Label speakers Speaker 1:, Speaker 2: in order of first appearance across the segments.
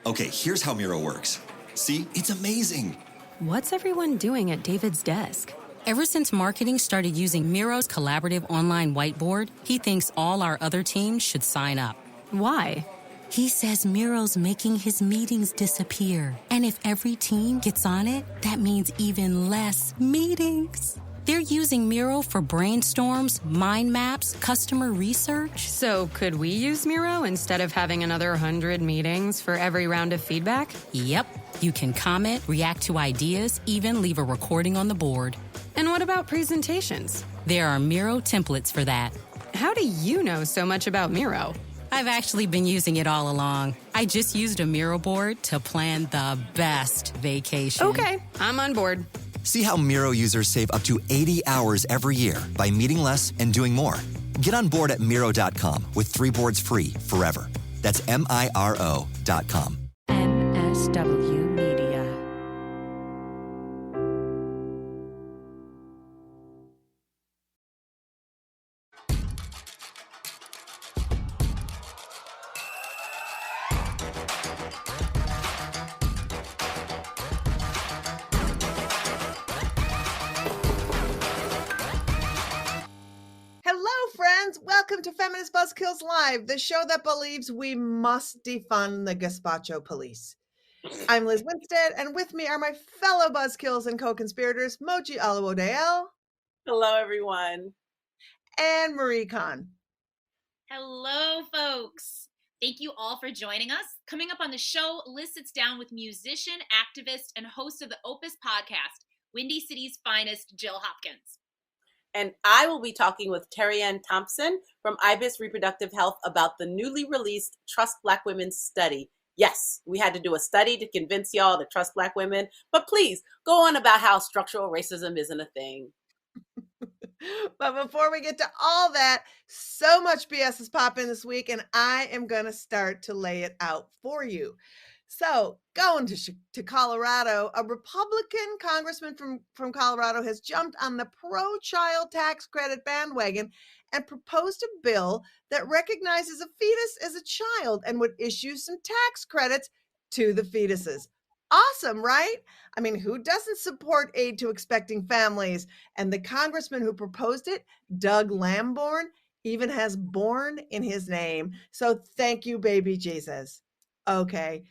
Speaker 1: Okay, here's how Miro works. See, it's amazing.
Speaker 2: What's everyone doing at David's desk? Ever since marketing started using Miro's collaborative online whiteboard, he thinks all our other teams should sign up. Why? He says Miro's making his meetings disappear. And if every team gets on it, that means even less meetings. They're using Miro for brainstorms, mind maps, customer research.
Speaker 3: So could we use Miro instead of having another 100 meetings for every round of feedback?
Speaker 2: Yep. You can comment, react to ideas, even leave a recording on the board.
Speaker 3: And what about presentations?
Speaker 2: There are Miro templates for that.
Speaker 3: How do you know so much about Miro?
Speaker 2: I've actually been using it all along. I just used a Miro board to plan the best vacation.
Speaker 3: Okay, I'm on board.
Speaker 1: See how Miro users save up to 80 hours every year by meeting less and doing more. Get on board at Miro.com with 3 boards free forever. That's MIRO.com.
Speaker 4: MSW Media.
Speaker 5: Hello, friends. Welcome to Feminist Buzzkills Live, the show that believes we must defund the gazpacho police. I'm Lizz Winstead, and with me are my fellow Buzzkills and co-conspirators, Moji Alawode-El.
Speaker 6: Hello, everyone.
Speaker 5: And Marie Khan.
Speaker 7: Hello, folks. Thank you all for joining us. Coming up on the show, Liz sits down with musician, activist, and host of the Opus podcast, Windy City's finest, Jill Hopkins.
Speaker 6: And I will be talking with Terri-Ann Thompson from Ibis Reproductive Health about the newly released Trust Black Women study. Yes, we had to do a study to convince y'all to trust Black women, but please go on about how structural racism isn't a thing.
Speaker 5: But before we get to all that, so much BS is popping this week, and I am going to start to lay it out for you. So going to Colorado, a Republican congressman from Colorado has jumped on the pro-child tax credit bandwagon and proposed a bill that recognizes a fetus as a child and would issue some tax credits to the fetuses. Awesome, right? I mean, who doesn't support aid to expecting families? And the congressman who proposed it, Doug Lamborn, even has born in his name. So thank you, baby Jesus. Okay.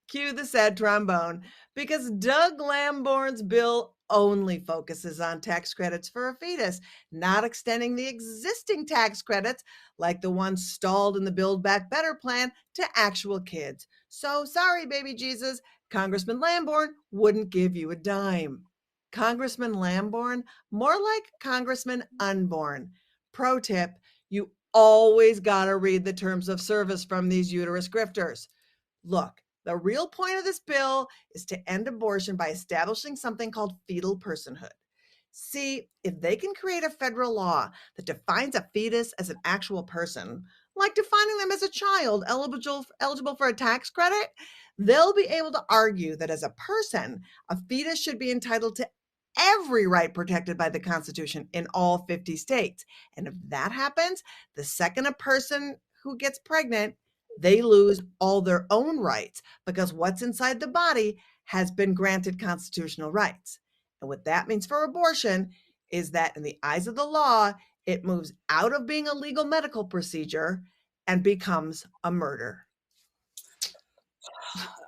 Speaker 5: Cue the sad trombone, because Doug Lamborn's bill only focuses on tax credits for a fetus, not extending the existing tax credits like the ones stalled in the Build Back Better plan to actual kids. So sorry, baby Jesus, Congressman Lamborn wouldn't give you a dime. Congressman Lamborn, more like Congressman Unborn. Pro tip, you always gotta read the terms of service from these uterus grifters. Look, the real point of this bill is to end abortion by establishing something called fetal personhood. See, if they can create a federal law that defines a fetus as an actual person, like defining them as a child eligible for a tax credit, they'll be able to argue that as a person, a fetus should be entitled to every right protected by the Constitution in all 50 states. And if that happens, the second a person who gets pregnant, they lose all their own rights because what's inside the body has been granted constitutional rights. And what that means for abortion is that in the eyes of the law, it moves out of being a legal medical procedure and becomes a murder.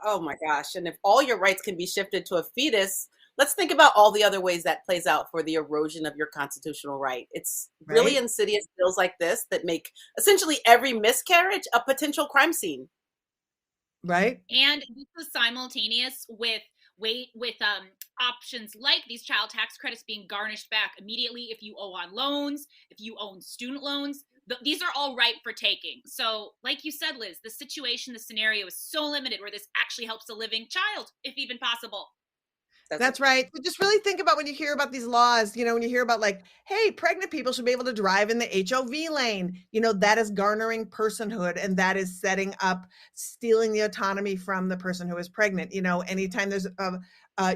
Speaker 6: Oh my gosh. And if all your rights can be shifted to a fetus, let's think about all the other ways that plays out for the erosion of your constitutional right. It's really insidious bills like this that make essentially every miscarriage a potential crime scene.
Speaker 5: Right.
Speaker 7: And this was simultaneous with options like these child tax credits being garnished back immediately if you owe on loans, if you own student loans. These are all ripe for taking. So like you said, Liz, the scenario is so limited where this actually helps a living child, if even possible.
Speaker 5: That's right. So just really think about when you hear about these laws, when you hear about like, hey, pregnant people should be able to drive in the HOV lane, that is garnering personhood, and that is stealing the autonomy from the person who is pregnant. Anytime there's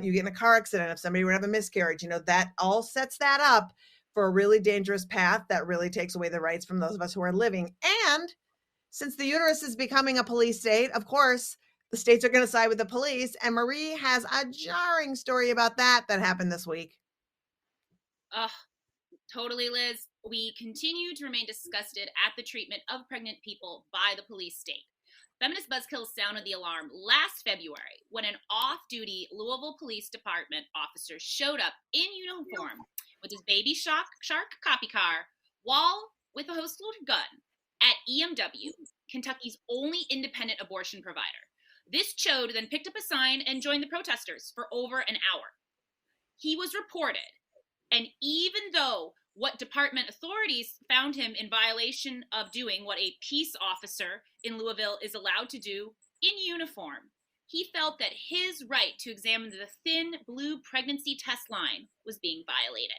Speaker 5: you get in a car accident, if somebody would have a miscarriage, that all sets that up for a really dangerous path that really takes away the rights from those of us who are living. And since the uterus is becoming a police state, of course, the states are going to side with the police. And Marie has a jarring story about that happened this week.
Speaker 7: Totally, Liz. We continue to remain disgusted at the treatment of pregnant people by the police state. Feminist Buzzkills sounded the alarm last February when an off-duty Louisville Police Department officer showed up in uniform with his baby shark copy car, while with a host-loaded gun at EMW, Kentucky's only independent abortion provider. This chode then picked up a sign and joined the protesters for over an hour. He was reported, and even though what department authorities found him in violation of doing what a peace officer in Louisville is allowed to do in uniform, he felt that his right to examine the thin blue pregnancy test line was being violated.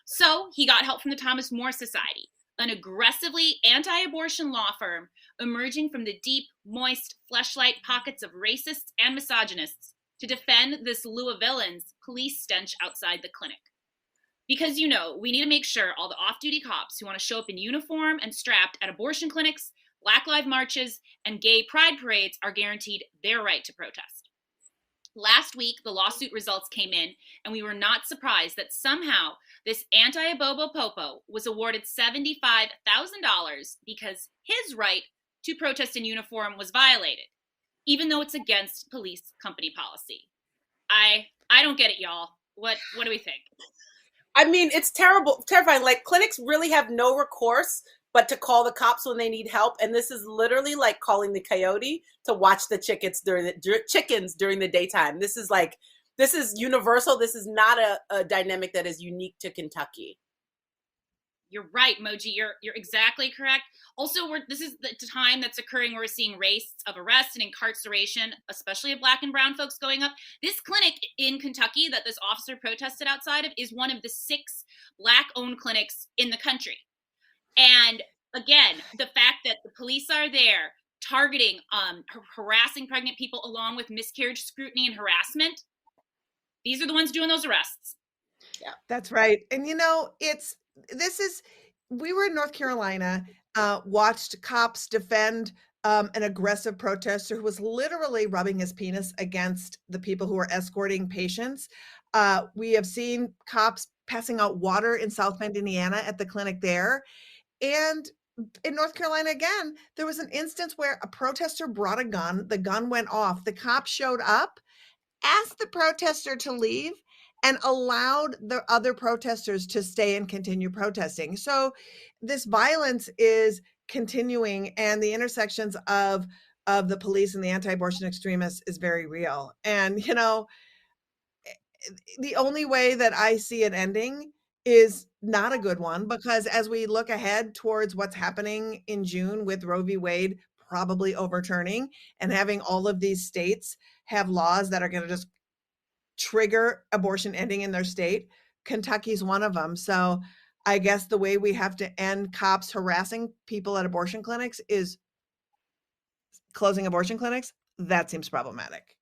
Speaker 7: So he got help from the Thomas More Society, an aggressively anti-abortion law firm emerging from the deep, moist, fleshlight pockets of racists and misogynists to defend this Louisvillian's police stench outside the clinic. Because, we need to make sure all the off-duty cops who want to show up in uniform and strapped at abortion clinics, Black Lives Marches, and gay pride parades are guaranteed their right to protest. Last week, the lawsuit results came in, and we were not surprised that somehow this anti-abobo popo was awarded $75,000 because his right to protest in uniform was violated, even though it's against police company policy. I don't get it, y'all. What do we think?
Speaker 6: I mean, it's terrifying. Like, clinics really have no recourse but to call the cops when they need help. And this is literally like calling the coyote to watch the chickens during the daytime. This is universal. This is not a dynamic that is unique to Kentucky.
Speaker 7: You're right, Moji. You're exactly correct. Also, this is the time that's occurring where we're seeing rates of arrest and incarceration, especially of Black and brown folks, going up. This clinic in Kentucky that this officer protested outside of is one of the 6 Black-owned clinics in the country. And again, the fact that the police are there targeting, harassing pregnant people along with miscarriage scrutiny and harassment, these are the ones doing those arrests.
Speaker 5: Yeah, that's right. And we were in North Carolina, watched cops defend an aggressive protester who was literally rubbing his penis against the people who were escorting patients. We have seen cops passing out water in South Bend, Indiana at the clinic there. And in North Carolina, again, there was an instance where a protester brought a gun. The gun went off. The cop showed up, asked the protester to leave, and allowed the other protesters to stay and continue protesting. So this violence is continuing, and the intersections of the police and the anti-abortion extremists is very real. And, the only way that I see it ending is not a good one, because as we look ahead towards what's happening in June with Roe v. Wade probably overturning and having all of these states have laws that are going to just trigger abortion ending in their state, Kentucky's one of them. So I guess the way we have to end cops harassing people at abortion clinics is closing abortion clinics. That seems problematic.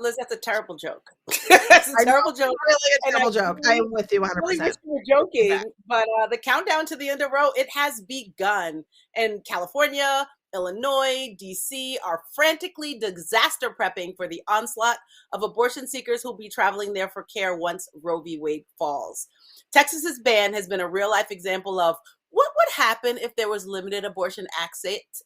Speaker 6: Liz, that's a terrible joke. That's a terrible joke.
Speaker 5: Really a terrible joke. I am with you 100%.
Speaker 6: Really wish you were joking, but the countdown to the end of Roe, it has begun. And California, Illinois, DC are frantically disaster prepping for the onslaught of abortion seekers who'll be traveling there for care once Roe v. Wade falls. Texas's ban has been a real-life example of what would happen if there was limited abortion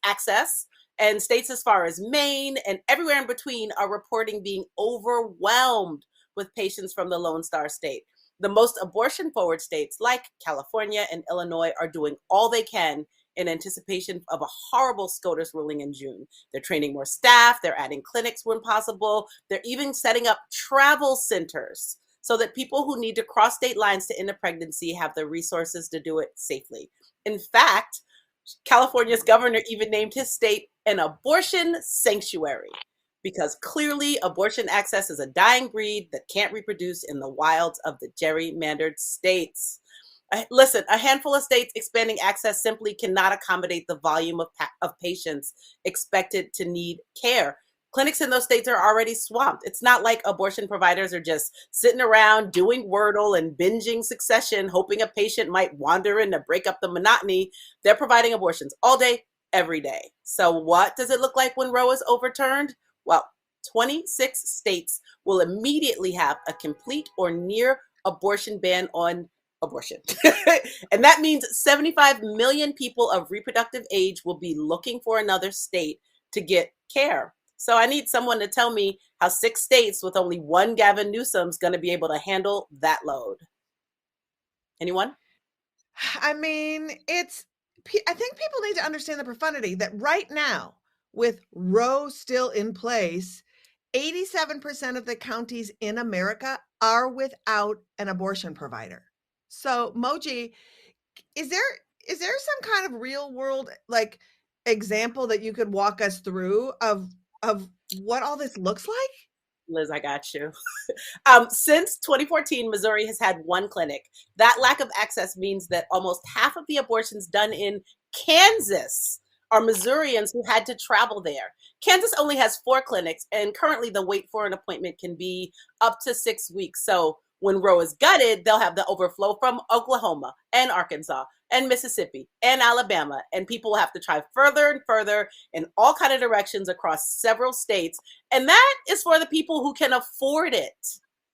Speaker 6: access. And states as far as Maine and everywhere in between are reporting being overwhelmed with patients from the Lone Star State. The most abortion-forward states like California and Illinois are doing all they can in anticipation of a horrible SCOTUS ruling in June. They're training more staff, they're adding clinics when possible, they're even setting up travel centers so that people who need to cross state lines to end a pregnancy have the resources to do it safely. In fact, California's governor even named his state an abortion sanctuary because clearly abortion access is a dying breed that can't reproduce in the wilds of the gerrymandered states. Listen, a handful of states expanding access simply cannot accommodate the volume of patients expected to need care. Clinics in those states are already swamped. It's not like abortion providers are just sitting around doing Wordle and binging Succession, hoping a patient might wander in to break up the monotony. They're providing abortions all day, every day. So what does it look like when Roe is overturned? Well, 26 states will immediately have a complete or near abortion ban on abortion. And that means 75 million people of reproductive age will be looking for another state to get care. So I need someone to tell me how 6 states with only one Gavin Newsom's going to be able to handle that load. Anyone?
Speaker 5: I mean, I think people need to understand the profundity that right now, with Roe still in place, 87% of the counties in America are without an abortion provider. So, Moji, is there some kind of real world like example that you could walk us through of what all this looks like?
Speaker 6: Liz, I got you. Since 2014, Missouri has had 1 clinic. That lack of access means that almost half of the abortions done in Kansas are Missourians who had to travel there. Kansas only has 4 clinics, and currently the wait for an appointment can be up to 6 weeks. So when Roe is gutted, they'll have the overflow from Oklahoma and Arkansas and Mississippi and Alabama, and people will have to try further and further in all kind of directions across several states. And that is for the people who can afford it,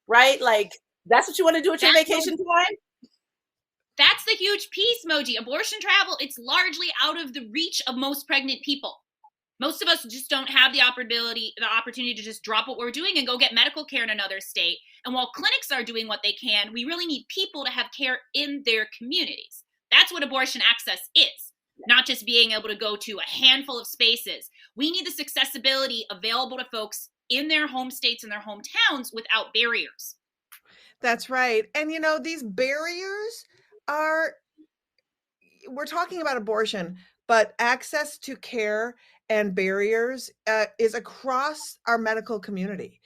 Speaker 6: right? Like, that's what you want to do with your vacation time?
Speaker 7: That's the huge piece, Moji. Abortion travel, it's largely out of the reach of most pregnant people. Most of us just don't have the opportunity to just drop what we're doing and go get medical care in another state. And while clinics are doing what they can, we really need people to have care in their communities. That's what abortion access is, not just being able to go to a handful of spaces. We need this accessibility available to folks in their home states and their hometowns without barriers.
Speaker 5: That's right. And these barriers we're talking about abortion, but access to care and barriers is across our medical community.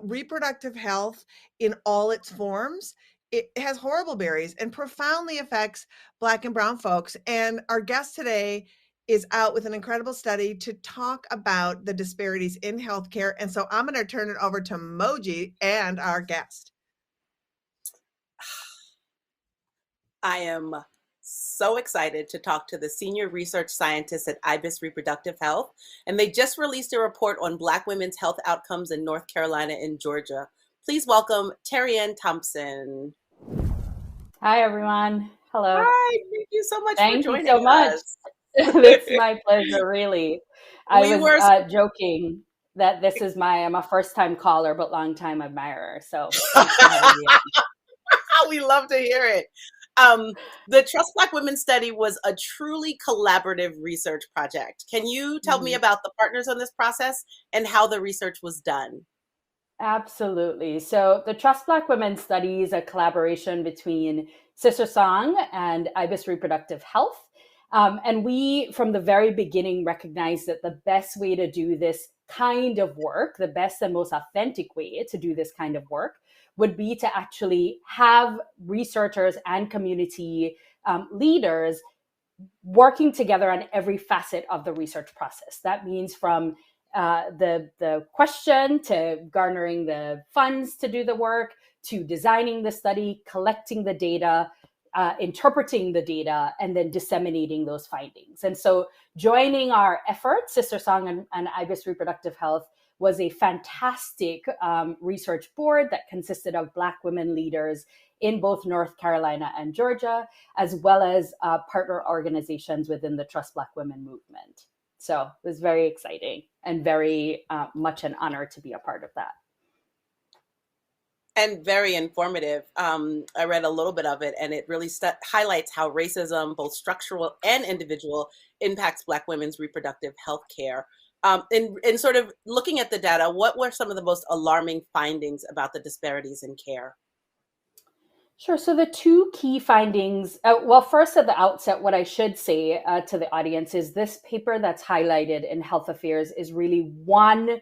Speaker 5: Reproductive health in all its forms, it has horrible barriers and profoundly affects Black and brown folks. And our guest today is out with an incredible study to talk about the disparities in healthcare. And so I'm going to turn it over to Moji and our guest.
Speaker 6: I am so excited to talk to the senior research scientist at Ibis Reproductive Health, and they just released a report on Black women's health outcomes in North Carolina and Georgia. Please welcome Terri-Ann Thompson.
Speaker 8: Hi, everyone. Hello.
Speaker 6: Hi, thank you so much for joining us.
Speaker 8: Thank you so much. It's my pleasure, really. I was joking that I'm a first-time caller, but long-time admirer. So thanks for having me on.
Speaker 6: We love to hear it. The Trust Black Women study was a truly collaborative research project. Can you tell me about the partners on this process and how the research was done?
Speaker 8: Absolutely. So the Trust Black Women study is a collaboration between Sister Song and Ibis Reproductive Health. And we, from the very beginning, recognized that the best way to do this kind of work, the best and most authentic way to do this kind of work, would be to actually have researchers and community leaders working together on every facet of the research process. That means from the question to garnering the funds to do the work, to designing the study, collecting the data, interpreting the data, and then disseminating those findings. And so joining our efforts, Sister Song and Ibis Reproductive Health, was a fantastic research board that consisted of Black women leaders in both North Carolina and Georgia, as well as partner organizations within the Trust Black Women movement. So it was very exciting and very much an honor to be a part of that.
Speaker 6: And very informative. I read a little bit of it, and it really highlights how racism, both structural and individual, impacts Black women's reproductive health care. In sort of looking at the data, what were some of the most alarming findings about the disparities in care?
Speaker 8: Sure. So the 2 key findings, well, first at the outset, what I should say to the audience is this paper that's highlighted in Health Affairs is really one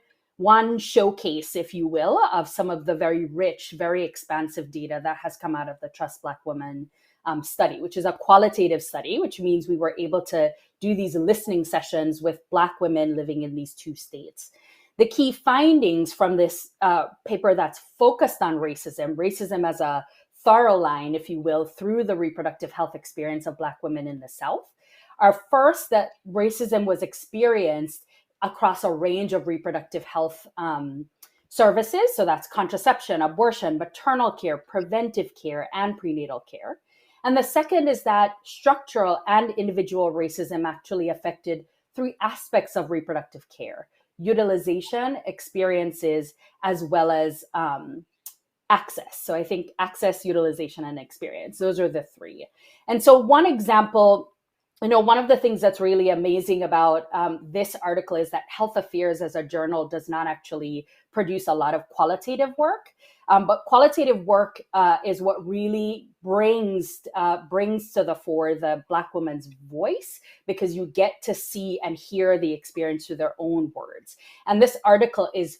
Speaker 8: showcase, if you will, of some of the very rich, very expansive data that has come out of the Trust Black Women study, which is a qualitative study, which means we were able to do these listening sessions with Black women living in these 2 states. The key findings from this paper that's focused on racism as a thorough line, if you will, through the reproductive health experience of Black women in the South, are first that racism was experienced across a range of reproductive health services. So that's contraception, abortion, maternal care, preventive care, and prenatal care. And the second is that structural and individual racism actually affected 3 aspects of reproductive care: utilization, experiences, as well as access. So I think access, utilization, and experience, those are the 3. And so one example, one of the things that's really amazing about this article is that Health Affairs as a journal does not actually produce a lot of qualitative work. But qualitative work is what really brings to the fore the Black woman's voice, because you get to see and hear the experience through their own words. And this article is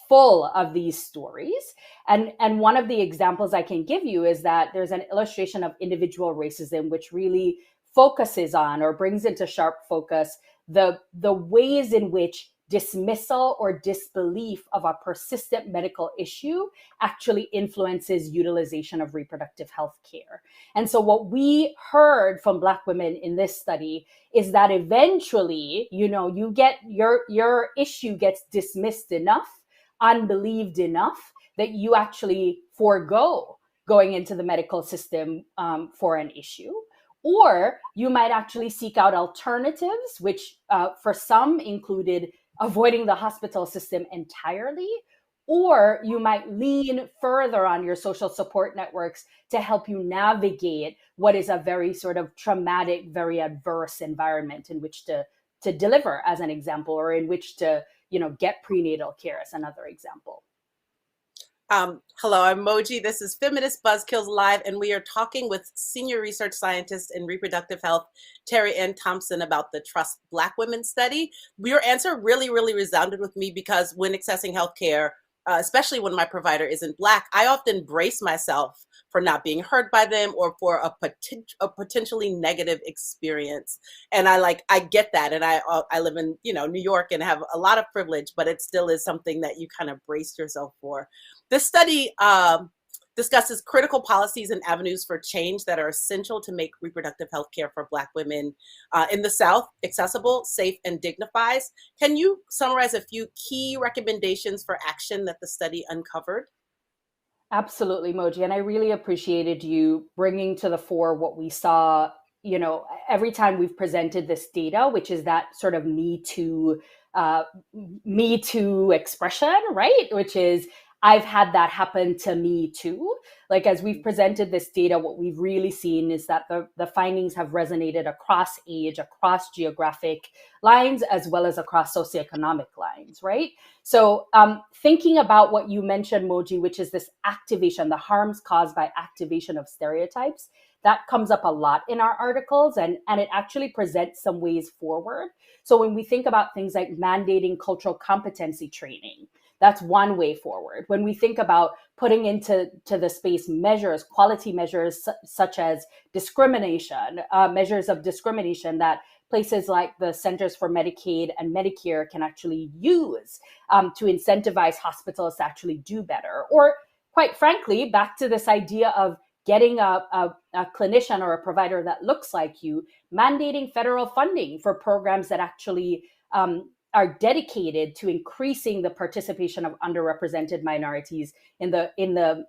Speaker 8: full of these stories. And one of the examples I can give you is that there's an illustration of individual racism, which really focuses on or brings into sharp focus the ways in which dismissal or disbelief of a persistent medical issue actually influences utilization of reproductive health care. And so what we heard from Black women in this study is that eventually, you get your issue gets dismissed enough, unbelieved enough, that you actually forego going into the medical system for an issue. Or you might actually seek out alternatives, which for some included avoiding the hospital system entirely, or you might lean further on your social support networks to help you navigate what is a very sort of traumatic, very adverse environment in which to deliver, as an example, or in which to, get prenatal care, as another example.
Speaker 6: Hello, I'm Moji. This is Feminist Buzzkills Live, and we are talking with senior research scientist in reproductive health, Terri-Ann Thompson, about the Trust Black Women study. Your answer really, really resounded with me, because when accessing healthcare, especially when my provider isn't Black, I often brace myself for not being heard by them or for a potentially negative experience. And I get that. And I live in, New York and have a lot of privilege, but it still is something that you kind of brace yourself for. This study discusses critical policies and avenues for change that are essential to make reproductive health care for Black women in the South accessible, safe, and dignified. Can you summarize a few key recommendations for action that the study uncovered?
Speaker 8: Absolutely, Moji. And I really appreciated you bringing to the fore what we saw, every time we've presented this data, which is that sort of Me Too expression, right? Which is, I've had that happen to me too. Like, as we've presented this data, what we've really seen is that the findings have resonated across age, across geographic lines, as well as across socioeconomic lines, right? So thinking about what you mentioned, Moji, which is this activation, the harms caused by activation of stereotypes, that comes up a lot in our articles, and it actually presents some ways forward. So when we think about things like mandating cultural competency training, that's one way forward. When we think about putting into the space measures, quality measures such as discrimination, measures of discrimination that places like the Centers for Medicaid and Medicare can actually use to incentivize hospitals to actually do better. Or quite frankly, back to this idea of getting a clinician or a provider that looks like you, mandating federal funding for programs that actually are dedicated to increasing the participation of underrepresented minorities in the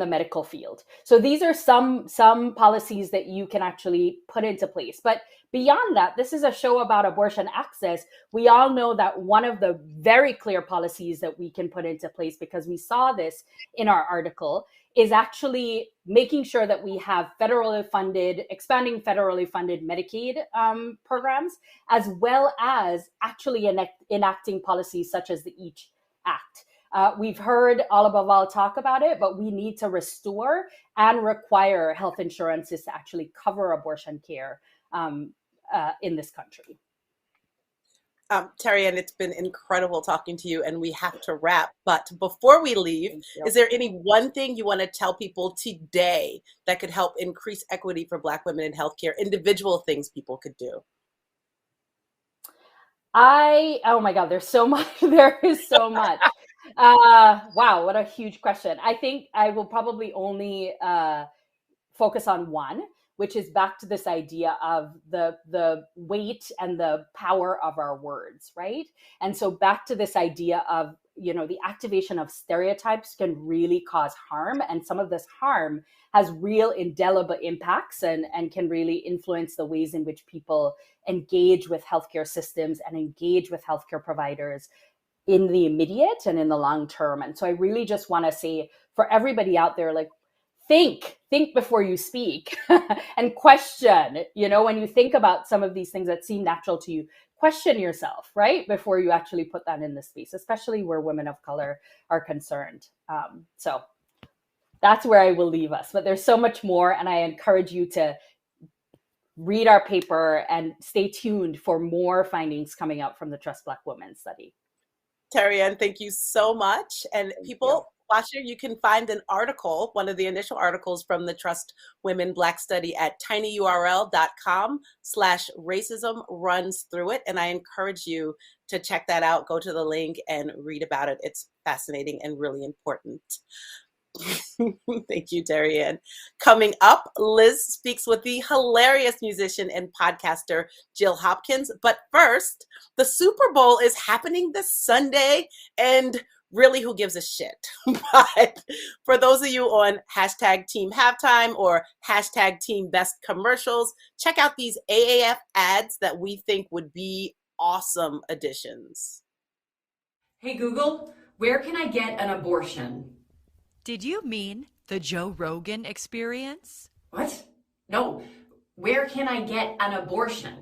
Speaker 8: medical field. So these are some policies that you can actually put into place. But beyond that, this is a show about abortion access. We all know that one of the very clear policies that we can put into place, because we saw this in our article, is actually making sure that we have expanding federally funded Medicaid programs, as well as actually enacting policies such as the EACH Act. We've heard Alawode-El talk about it, but we need to restore and require health insurances to actually cover abortion care in this country.
Speaker 6: Terri-Ann, it's been incredible talking to you, and we have to wrap. But before we leave, is there any one thing you want to tell people today that could help increase equity for Black women in healthcare, individual things people could do?
Speaker 8: Oh my God, there's so much. There is so much. Wow, what a huge question. I think I will probably only focus on one, which is back to this idea of the weight and the power of our words, right? And so back to this idea of, the activation of stereotypes can really cause harm. And some of this harm has real indelible impacts and can really influence the ways in which people engage with healthcare systems and engage with healthcare providers in the immediate and in the long term. And so I really just want to say for everybody out there, like, think before you speak and question, when you think about some of these things that seem natural to you, question yourself, right? Before you actually put that in the space, especially where women of color are concerned. So that's where I will leave us, but there's so much more. And I encourage you to read our paper and stay tuned for more findings coming out from the Trust Black Women study.
Speaker 6: Terri-Ann, thank you so much. And people watching, you can find an article, one of the initial articles from the Trust Women Black Study at tinyurl.com/racism runs through it. And I encourage you to check that out. Go to the link and read about it. It's fascinating and really important. Thank you, Terri-Ann. Coming up, Liz speaks with the hilarious musician and podcaster Jill Hopkins. But first, the Super Bowl is happening this Sunday, and really, who gives a shit? But for those of you on #TeamHalftime or #TeamBestCommercials, check out these AAF ads that we think would be awesome additions.
Speaker 9: Hey Google, where can I get an abortion?
Speaker 10: Did you mean the Joe Rogan experience?
Speaker 9: What? No. Where can I get an abortion?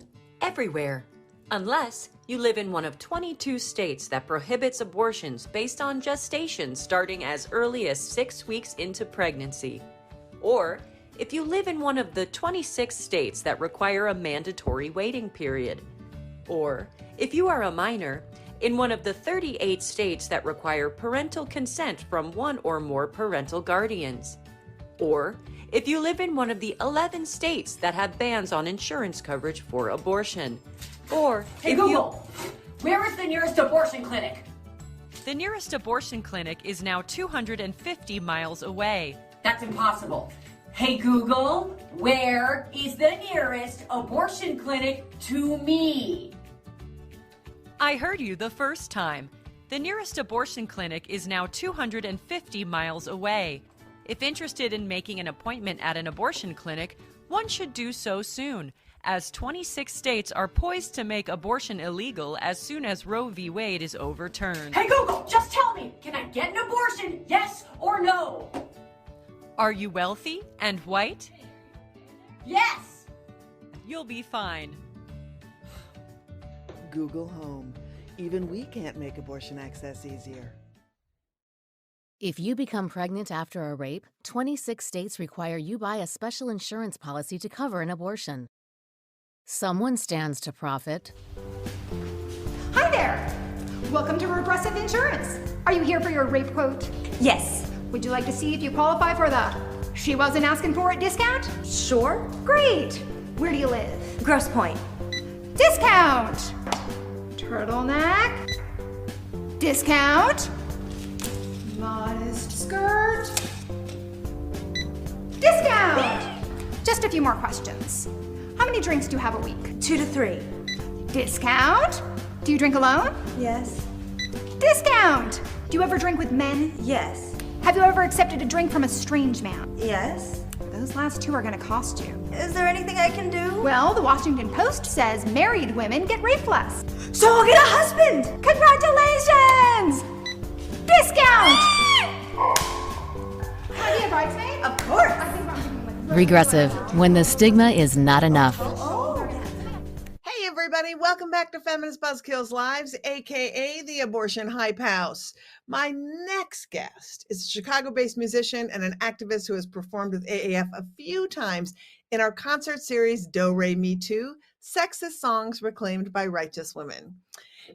Speaker 11: Everywhere. Unless you live in one of 22 states that prohibits abortions based on gestation starting as early as 6 weeks into pregnancy. Or if you live in one of the 26 states that require a mandatory waiting period. Or if you are a minor, in one of the 38 states that require parental consent from one or more parental guardians. Or if you live in one of the 11 states that have bans on insurance coverage for abortion. Or
Speaker 9: hey Google, where is the nearest abortion clinic?
Speaker 10: The nearest abortion clinic is now 250 miles away.
Speaker 9: That's impossible. Hey Google, where is the nearest abortion clinic to me?
Speaker 10: I heard you the first time. The nearest abortion clinic is now 250 miles away. If interested in making an appointment at an abortion clinic, one should do so soon, as 26 states are poised to make abortion illegal as soon as Roe v. Wade is overturned.
Speaker 9: Hey Google, just tell me, can I get an abortion, yes or no?
Speaker 10: Are you wealthy and white?
Speaker 9: Yes!
Speaker 10: You'll be fine.
Speaker 12: Google Home. Even we can't make abortion access easier.
Speaker 13: If you become pregnant after a rape, 26 states require you buy a special insurance policy to cover an abortion. Someone stands to profit.
Speaker 14: Hi there! Welcome to Regressive Insurance. Are you here for your rape quote?
Speaker 15: Yes.
Speaker 14: Would you like to see if you qualify for the She Wasn't Asking For It discount?
Speaker 15: Sure.
Speaker 14: Great! Where do you live?
Speaker 15: Grosse Pointe.
Speaker 14: Discount! Turtleneck. Discount. Modest skirt. Discount! Just a few more questions. How many drinks do you have a week?
Speaker 15: 2 to 3.
Speaker 14: Discount? Do you drink alone?
Speaker 15: Yes.
Speaker 14: Discount! Do you ever drink with men?
Speaker 15: Yes.
Speaker 14: Have you ever accepted a drink from a strange man?
Speaker 15: Yes.
Speaker 14: Those last two are gonna cost you.
Speaker 15: Is there anything I can do?
Speaker 14: Well, the Washington Post says married women get raped less.
Speaker 15: So I'll get a husband!
Speaker 14: Congratulations! Discount! Can I be a bridesmaid?
Speaker 15: Of course!
Speaker 14: I think I'm giving like
Speaker 13: Regressive, when the stigma is not enough.
Speaker 5: Hey everybody, welcome back to Feminist Buzzkills Lives, aka the Abortion Hype House. My next guest is a Chicago-based musician and an activist who has performed with AAF a few times in our concert series Do Re Mi Tu, Sexist Songs Reclaimed by Righteous Women.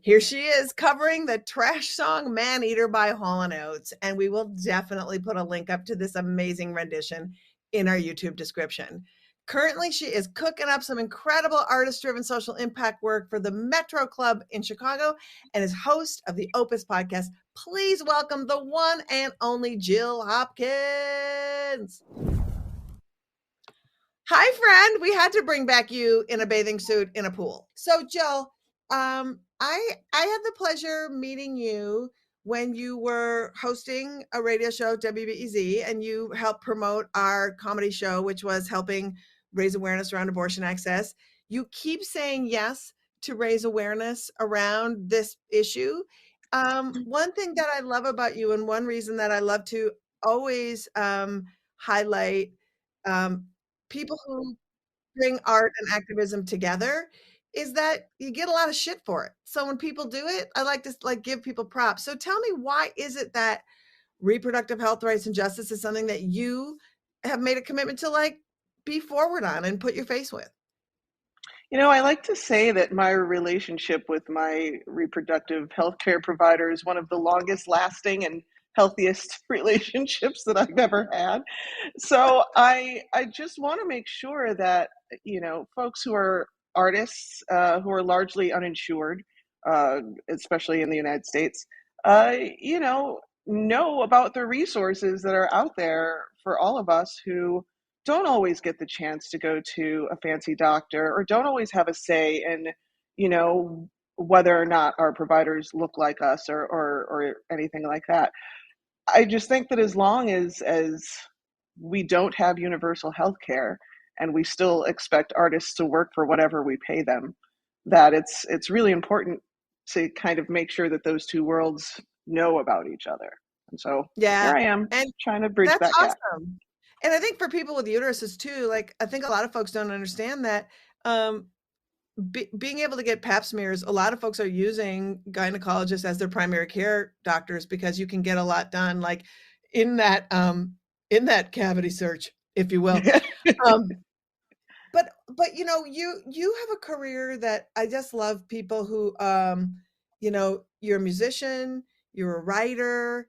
Speaker 5: Here she is covering the trash song Man Eater by Hall & Oates, and we will definitely put a link up to this amazing rendition in our YouTube description. Currently, she is cooking up some incredible artist-driven social impact work for the Metro Club in Chicago and is host of the Opus podcast. Please welcome the one and only Jill Hopkins. Hi, friend. We had to bring back you in a bathing suit in a pool. So, Jill, I had the pleasure meeting you when you were hosting a radio show, WBEZ, and you helped promote our comedy show, which was helping raise awareness around abortion access. You keep saying yes to raise awareness around this issue. One thing that I love about you, and one reason that I love to always highlight um, people who bring art and activism together, is that you get a lot of shit for it. So when people do it, I like to give people props. So tell me, why is it that reproductive health rights and justice is something that you have made a commitment to be forward on and put your face with?
Speaker 12: I like to say that my relationship with my reproductive healthcare provider is one of the longest lasting and healthiest relationships that I've ever had. So I just want to make sure that, folks who are artists, who are largely uninsured, especially in the United States, know about the resources that are out there for all of us who don't always get the chance to go to a fancy doctor or don't always have a say in, whether or not our providers look like us or anything like that. I just think that as long as we don't have universal health care and we still expect artists to work for whatever we pay them, that it's really important to kind of make sure that those two worlds know about each other. And so
Speaker 5: Yeah.
Speaker 12: here I am
Speaker 5: And
Speaker 12: trying to bridge
Speaker 5: that's
Speaker 12: that gap.
Speaker 5: awesome. And I think for people with uteruses too, I think a lot of folks don't understand that being able to get pap smears, a lot of folks are using gynecologists as their primary care doctors because you can get a lot done in that cavity search, if you will. But you have a career that I just love. People who you're a musician, you're a writer,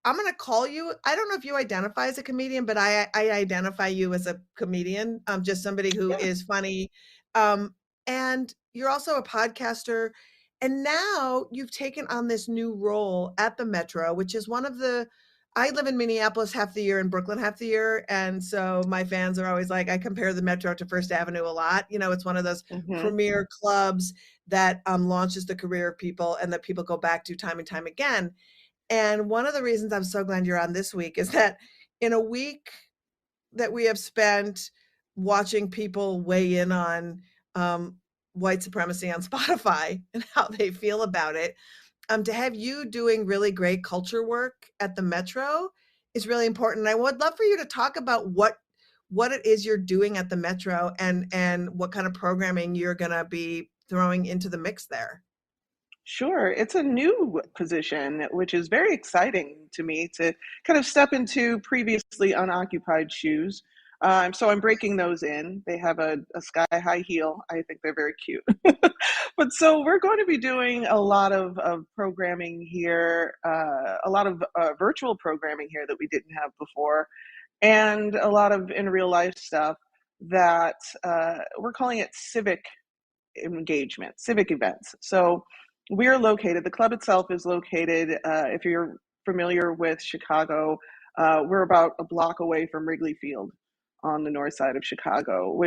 Speaker 5: I'm going to call you, I don't know if you identify as a comedian, but I identify you as a comedian, just somebody who is funny. And you're also a podcaster. And now you've taken on this new role at the Metro, which is I live in Minneapolis half the year and Brooklyn half the year. And so my fans are always I compare the Metro to First Avenue a lot. It's one of those premier clubs that launches the career of people and that people go back to time and time again. And one of the reasons I'm so glad you're on this week is that in a week that we have spent watching people weigh in on white supremacy on Spotify and how they feel about it, to have you doing really great culture work at the Metro is really important. And I would love for you to talk about what it is you're doing at the Metro and what kind of programming you're going to be throwing into the mix there.
Speaker 12: Sure. It's a new position, which is very exciting to me to kind of step into previously unoccupied shoes. So I'm breaking those in. They have a sky-high heel. I think they're very cute. But so we're going to be doing a lot of programming here, a lot of virtual programming here that we didn't have before, and a lot of in real life stuff that we're calling it civic engagement, civic events. So the club itself is located, if you're familiar with Chicago, we're about a block away from Wrigley Field on the north side of Chicago,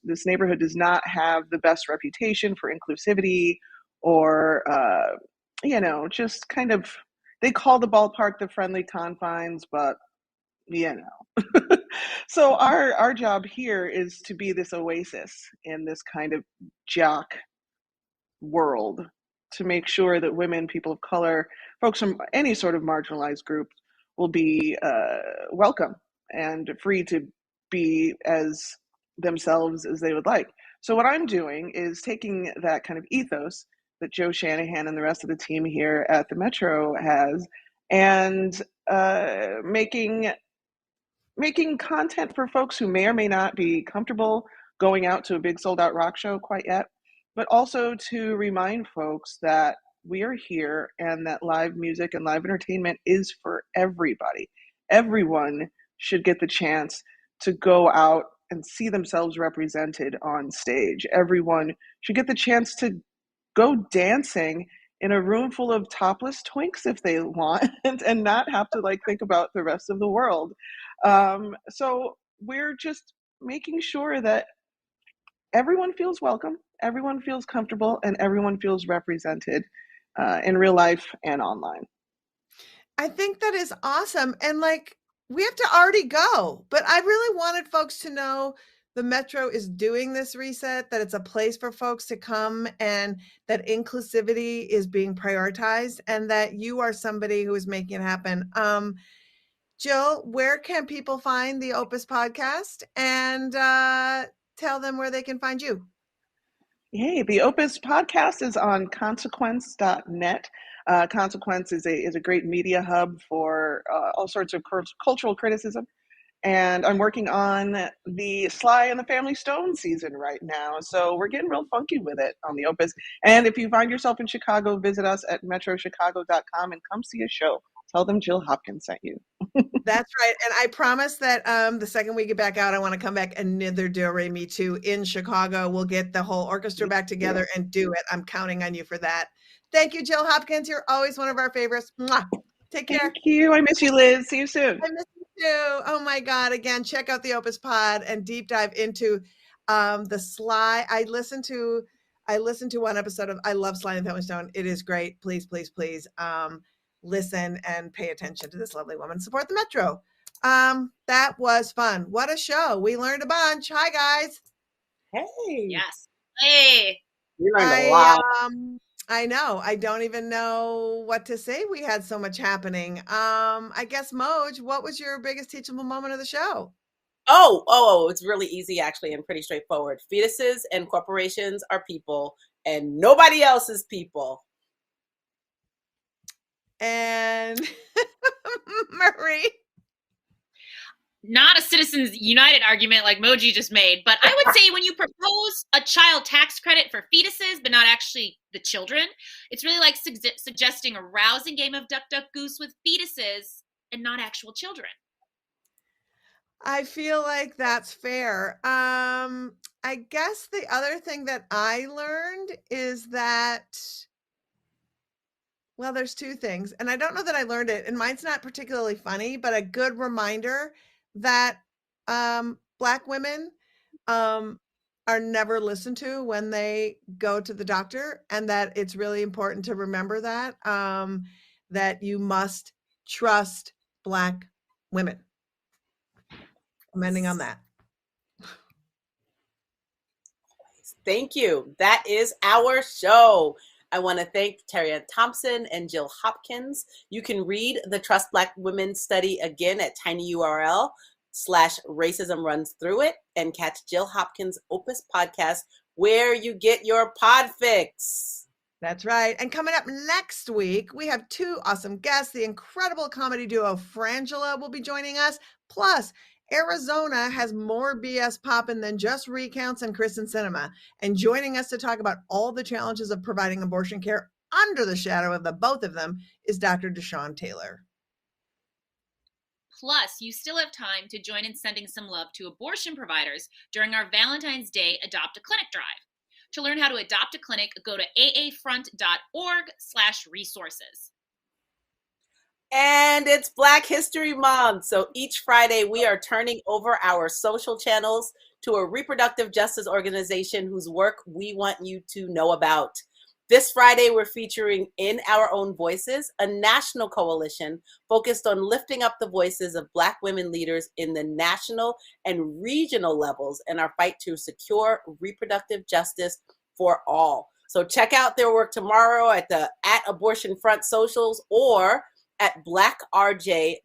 Speaker 12: this neighborhood does not have the best reputation for inclusivity or, just kind of, they call the ballpark the friendly confines, but So our job here is to be this oasis in this kind of jock world, to make sure that women, people of color, folks from any sort of marginalized group will be welcome and free to be as themselves as they would like. So what I'm doing is taking that kind of ethos that Joe Shanahan and the rest of the team here at the Metro has and making content for folks who may or may not be comfortable going out to a big sold out rock show quite yet, but also to remind folks that we are here and that live music and live entertainment is for everybody. Everyone should get the chance to go out and see themselves represented on stage. Everyone should get the chance to go dancing in a room full of topless twinks if they want and not have to think about the rest of the world. So we're just making sure that everyone feels welcome, everyone feels comfortable, and everyone feels represented in real life and online.
Speaker 5: I think that is awesome. And like, we have to already go, but I really wanted folks to know the Metro is doing this reset, that it's a place for folks to come, and that inclusivity is being prioritized, and that you are somebody who is making it happen. Jill, where can people find the Opus podcast, and tell them where they can find you?
Speaker 12: Hey, the Opus podcast is on consequence.net. Consequence is a great media hub for all sorts of cultural criticism. And I'm working on the Sly and the Family Stone season right now. So we're getting real funky with it on the Opus. And if you find yourself in Chicago, visit us at metrochicago.com and come see a show. Tell them Jill Hopkins sent you.
Speaker 5: That's right. And I promise that the second we get back out, I want to come back and neither do re me too in Chicago. We'll get the whole orchestra back together and do it. I'm counting on you for that. Thank you, Jill Hopkins. You're always one of our favorites. Mwah. Take care.
Speaker 12: Thank you. I miss you, Liz. See you soon.
Speaker 5: I miss you too. Oh my God. Again, check out the Opus Pod and deep dive into the Sly. I listened to one episode of I love Sly and the Family Stone. It is great. Please, please, please. Listen and pay attention to this lovely woman. Support the Metro. That was fun. What a show. We learned a bunch. Hi, guys.
Speaker 12: Hey.
Speaker 7: Yes. Hey.
Speaker 6: We learned a lot.
Speaker 5: I know. I don't even know what to say. We had so much happening. I guess, Moj, what was your biggest teachable moment of the show?
Speaker 6: Oh, it's really easy, actually, and pretty straightforward. Fetuses and corporations are people, and nobody else is people.
Speaker 5: And Marie?
Speaker 7: Not a Citizens United argument like Moji just made, but I would say when you propose a child tax credit for fetuses, but not actually the children, it's really like suggesting a rousing game of Duck, Duck, Goose with fetuses and not actual children.
Speaker 5: I feel like that's fair. I guess the other thing that I learned is that, well, there's two things, and I don't know that I learned it, and mine's not particularly funny, but a good reminder that Black women are never listened to when they go to the doctor, and that it's really important to remember that, that you must trust Black women. Commenting on that.
Speaker 6: Thank you. That is our show. I want to thank Terri-Ann Thompson and Jill Hopkins. You can read the Trust Black Women study again at tinyurl/racism runs through it, and catch Jill Hopkins' Opus podcast where you get your pod fix.
Speaker 5: That's right. And coming up next week, we have two awesome guests. The incredible comedy duo Frangela will be joining us. Plus, Arizona has more BS poppin' than just recounts and Kristen Cinema. And joining us to talk about all the challenges of providing abortion care under the shadow of the both of them is Dr. Deshawn Taylor.
Speaker 7: Plus, you still have time to join in sending some love to abortion providers during our Valentine's Day Adopt a Clinic drive. To learn how to adopt a clinic, go to aafront.org/resources.
Speaker 6: And it's Black History Month. So each Friday, we are turning over our social channels to a reproductive justice organization whose work we want you to know about. This Friday, we're featuring In Our Own Voices, a national coalition focused on lifting up the voices of Black women leaders in the national and regional levels in our fight to secure reproductive justice for all. So check out their work tomorrow at Abortion Front socials or at blackrj.org.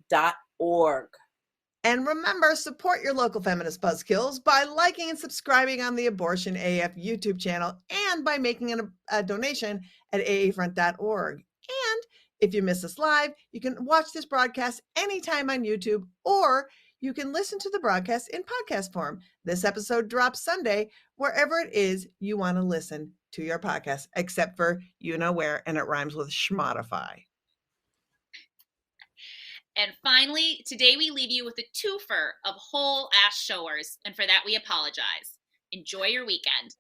Speaker 5: And remember, support your local Feminist Buzzkills by liking and subscribing on the Abortion AF YouTube channel and by making a donation at aafront.org. And if you miss us live, you can watch this broadcast anytime on YouTube, or you can listen to the broadcast in podcast form. This episode drops Sunday, wherever it is you want to listen to your podcast, except for you know where, and it rhymes with schmotify.
Speaker 7: And finally, today we leave you with a twofer of whole ass showers, and for that we apologize. Enjoy your weekend.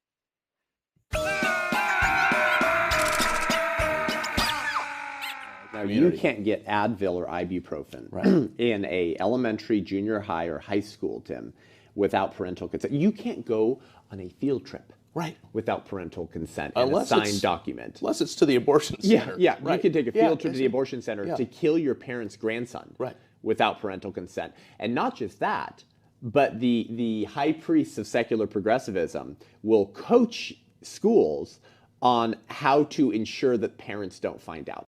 Speaker 16: Now, you can't get Advil or ibuprofen in a elementary, junior high, or high school, Tim, without parental consent. You can't go on a field trip without parental consent and
Speaker 17: Unless
Speaker 16: a signed
Speaker 17: it's-
Speaker 16: document.
Speaker 17: Unless it's to the abortion center.
Speaker 16: Yeah,
Speaker 17: Right.
Speaker 16: you can take a field trip
Speaker 17: I
Speaker 16: to the
Speaker 17: see.
Speaker 16: abortion center to kill your parent's grandson without parental consent. And not just that, but the high priests of secular progressivism will coach schools on how to ensure that parents don't find out.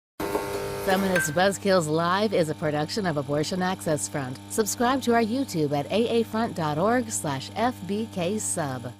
Speaker 13: Feminist Buzzkills Live is a production of Abortion Access Front. Subscribe to our YouTube at aafront.org/FBKsub.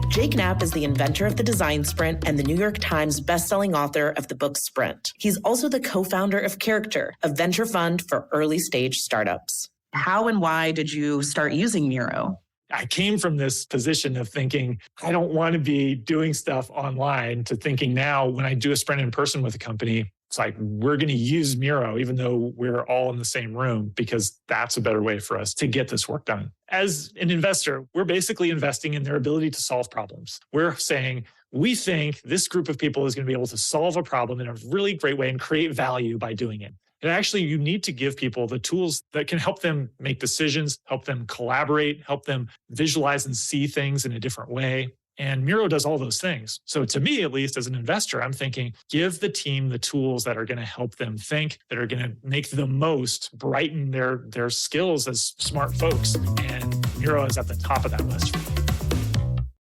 Speaker 18: Jake Knapp is the inventor of the Design Sprint and the New York Times bestselling author of the book Sprint. He's also the co-founder of Character, a venture fund for early-stage startups. How and why did you start using Miro?
Speaker 19: I came from this position of thinking, I don't want to be doing stuff online, to thinking now when I do a sprint in person with a company, it's like, we're going to use Miro, even though we're all in the same room, because that's a better way for us to get this work done. As an investor, we're basically investing in their ability to solve problems. We're saying, we think this group of people is going to be able to solve a problem in a really great way and create value by doing it. And actually, you need to give people the tools that can help them make decisions, help them collaborate, help them visualize and see things in a different way. And Miro does all those things. So to me, at least as an investor, I'm thinking, give the team the tools that are going to help them think, that are going to make the most, brighten their skills as smart folks. And Miro is at the top of that list for me.